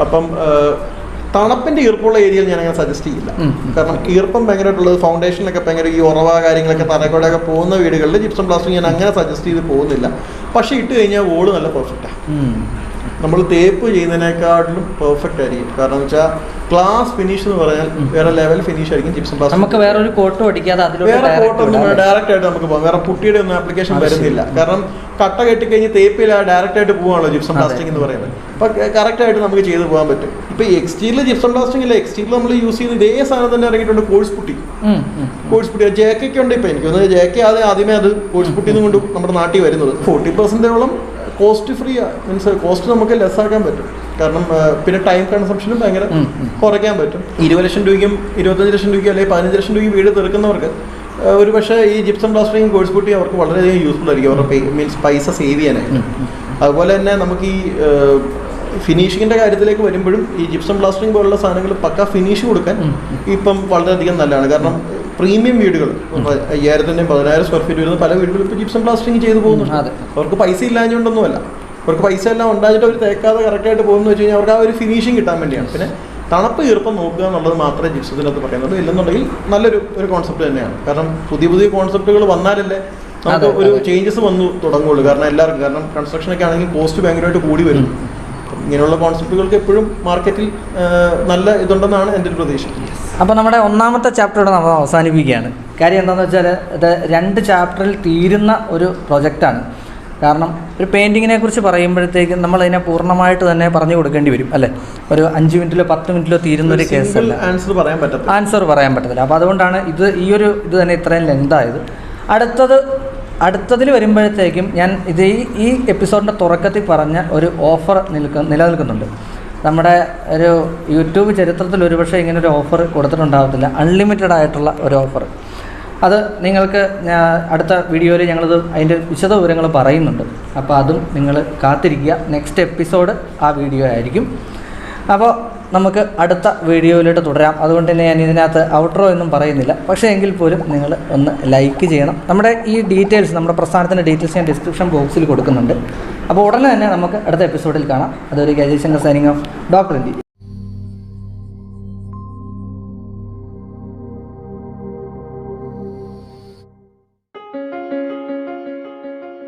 അപ്പം തണുപ്പിൻ്റെ ഈർപ്പമുള്ള ഏരിയയിൽ ഞാൻ അങ്ങനെ സജസ്റ്റ് ചെയ്യില്ല. കാരണം ഈർപ്പം ഭയങ്കരമായിട്ടുള്ളത് ഫൗണ്ടേഷനിലൊക്കെ ഭയങ്കര ഈ ഉറവ കാര്യങ്ങളൊക്കെ തറക്കൂടെയൊക്കെ പോകുന്ന വീടുകളിൽ ജിപ്സം പ്ലാസ്റ്ററിങ് ഞാൻ അങ്ങനെ സജസ്റ്റ് ചെയ്ത് പോകുന്നില്ല. പക്ഷേ ഇട്ട് കഴിഞ്ഞാൽ വോള് നല്ല പെർഫെക്റ്റാണ്. നമ്മൾ തേപ്പ് ചെയ്യുന്നതിനേക്കാട്ടിലും പെർഫെക്റ്റ് ആയിരിക്കും. കാരണം എന്ന് വെച്ചാൽ ക്ലാസ് ഫിനിഷ് എന്ന് പറഞ്ഞാൽ വേറെ ലെവൽ ഫിനിഷ് ആയിരിക്കും ജിപ്സം പ്ലാസ്റ്റർ. നമുക്ക് വേറൊരു കോട്ടും അടിക്കാതെ വേറെ കോട്ടൊന്നും ഡയറക്റ്റ് ആയിട്ട് നമുക്ക് പോകാം. വേറെ പുട്ടിയുടെ ഒന്നും ആപ്ലിക്കേഷൻ വരുന്നില്ല. കാരണം കട്ട കെട്ടിക്കഴിഞ്ഞ് തേപ്പിൽ ഡയറക്റ്റ് ആയിട്ട് പോകാണല്ലോ ജിപ്സം പ്ലാസ്റ്ററിംഗ് എന്ന് പറയുന്നത്. അപ്പോൾ കറക്റ്റ് ആയിട്ട് നമുക്ക് ചെയ്ത് പോകാൻ പറ്റും. ഇപ്പോൾ ഈ എക്സ്റ്റീരിയൽ ജിപ്സം പ്ലാസ്റ്ററിംഗ് ഇല്ല, എക്സ്റ്റീരിയൽ നമ്മൾ യൂസ് ചെയ്യുന്ന ഇതേ സാധനം തന്നെ ഇറങ്ങിയിട്ടുണ്ട്, കോഴ്സ് പുട്ടി. ജേക്കൊക്കെ ഉണ്ട്. ഇപ്പോൾ എനിക്ക് തോന്നുന്നത് ജേക്ക് ആദ്യമേ അത് കോഴ്സ് പുട്ടിന്ന് കൊണ്ട് നമ്മുടെ നാട്ടിൽ വരുന്നത് 40% കോസ്റ്റ് ഫ്രീ മീൻസ് കോസ്റ്റ് നമുക്ക് ലെസ് ആക്കാൻ പറ്റും. കാരണം പിന്നെ ടൈം കൺസംഷനും ഭയങ്കര കുറയ്ക്കാൻ പറ്റും. 20 ലക്ഷം രൂപയ്ക്കും 25 ലക്ഷം രൂപയ്ക്കും അല്ലെങ്കിൽ 15 ലക്ഷം രൂപയ്ക്ക് വീട് തീർക്കുന്നവർക്ക് ഒരു പക്ഷേ ഈ ജിപ്സം പ്ലാസ്റ്ററിംഗ് കോഴ്സ് പുട്ടി അവർക്ക് വളരെയധികം യൂസ്ഫുൾ ആയിരിക്കും, അവരുടെ മീൻസ് പൈസ സേവ് ചെയ്യാനായിട്ട്. അതുപോലെ തന്നെ നമുക്ക് ഈ ഫിനിഷിങ്ങിൻ്റെ കാര്യത്തിലേക്ക് വരുമ്പോഴും ഈ ജിപ്സം പ്ലാസ്റ്ററിംഗ് പോലുള്ള സാധനങ്ങൾ പക്ക ഫിനിഷ് കൊടുക്കാൻ ഇപ്പം വളരെയധികം നല്ലതാണ്. കാരണം പ്രീമിയം വീടുകൾ 5000-നും 10,000 സ്ക്വയർ ഫീറ്റ് വരുന്ന പല വീടുകളും ഇപ്പോൾ ജിപ്സം പ്ലാസ്റ്ററിംഗ് ചെയ്ത് പോകുന്നുണ്ട്. അവർക്ക് പൈസ ഇല്ലാഞ്ഞുകൊണ്ടൊന്നുമല്ല, അവർക്ക് പൈസ എല്ലാം ഉണ്ടായിട്ട് അവർ തേക്കാതെ കറക്റ്റായിട്ട് പോകുന്നു വെച്ച് കഴിഞ്ഞാൽ അവർക്ക് ആ ഒരു ഫിനിഷിങ് കിട്ടാൻ വേണ്ടിയാണ്. പിന്നെ തണുപ്പ് ഈർപ്പം നോക്കുക എന്നുള്ളത് മാത്രമേ ജിപ്സത്തിനകത്ത് പറയുന്നുള്ളൂ. ഇല്ലെന്നുണ്ടെങ്കിൽ നല്ലൊരു കോൺസെപ്റ്റ് തന്നെയാണ്. കാരണം പുതിയ കോൺസെപ്റ്റുകൾ വന്നാലല്ലേ നമുക്ക് ഒരു ചേഞ്ചസ് വന്നു തുടങ്ങുള്ളൂ. കാരണം കൺസ്ട്രക്ഷനൊക്കെ ആണെങ്കിൽ കോസ്റ്റ് ഭയങ്കരമായിട്ട് കൂടി വരും. ഇങ്ങനെയുള്ള കോൺസെപ്റ്റുകൾക്ക് എപ്പോഴും മാർക്കറ്റിൽ നല്ല ഇതുണ്ടെന്നാണ് എൻ്റെ ഒരു പ്രതീക്ഷ. അപ്പോൾ നമ്മുടെ ഒന്നാമത്തെ ചാപ്റ്ററോടെ നമ്മൾ അവസാനിപ്പിക്കുകയാണ്. കാര്യം എന്താണെന്ന് വെച്ചാൽ ഇത് 2 ചാപ്റ്ററിൽ തീരുന്ന ഒരു പ്രൊജക്റ്റാണ്. കാരണം ഒരു പെയിൻറ്റിങ്ങിനെ കുറിച്ച് പറയുമ്പോഴത്തേക്കും നമ്മളതിനെ പൂർണ്ണമായിട്ട് തന്നെ പറഞ്ഞു കൊടുക്കേണ്ടി വരും, അല്ലേ? ഒരു 5 മിനിറ്റിലോ 10 മിനിറ്റിലോ തീരുന്ന ഒരു കേസല്ല, ആൻസർ പറയാൻ പറ്റത്തില്ല. അപ്പോൾ അതുകൊണ്ടാണ് ഇത് തന്നെ ഇത്രയും ലെങ്തായത്. അടുത്തതിൽ വരുമ്പോഴത്തേക്കും ഞാൻ ഈ എപ്പിസോഡിൻ്റെ തുടക്കത്തിൽ പറഞ്ഞ ഒരു ഓഫർ നിലനിൽക്കുന്നുണ്ട്. നമ്മുടെ ഒരു യൂട്യൂബ് ചരിത്രത്തിൽ ഒരുപക്ഷെ ഇങ്ങനൊരു ഓഫർ കൊടുത്തിട്ടുണ്ടാകത്തില്ല, അൺലിമിറ്റഡ് ആയിട്ടുള്ള ഒരു ഓഫർ. അത് നിങ്ങൾക്ക് അടുത്ത വീഡിയോയിൽ അതിൻ്റെ വിശദ വിവരങ്ങൾ പറയുന്നുണ്ട്. അപ്പോൾ അതും നിങ്ങൾ കാത്തിരിക്കുക. നെക്സ്റ്റ് എപ്പിസോഡ് ആ വീഡിയോ ആയിരിക്കും. അപ്പോൾ നമുക്ക് അടുത്ത വീഡിയോയിലോട്ട് തുടരാം. അതുകൊണ്ട് തന്നെ ഞാൻ ഇതിനകത്ത് ഔട്ട്രോ ഒന്നും പറയുന്നില്ല. പക്ഷേ എങ്കിൽ പോലും നിങ്ങൾ ഒന്ന് ലൈക്ക് ചെയ്യണം. നമ്മുടെ ഈ ഡീറ്റെയിൽസ്, നമ്മുടെ പ്രസ്ഥാനത്തിൻ്റെ ഡീറ്റെയിൽസ് ഞാൻ ഡിസ്ക്രിപ്ഷൻ ബോക്സിൽ കൊടുക്കുന്നുണ്ട്. അപ്പോൾ ഉടനെ തന്നെ നമുക്ക് അടുത്ത എപ്പിസോഡിൽ കാണാം. അതൊരു ഗജേഷ് സൈനിങ് ഓഫ് ഡോക്ടർ ഇന്ത്യ.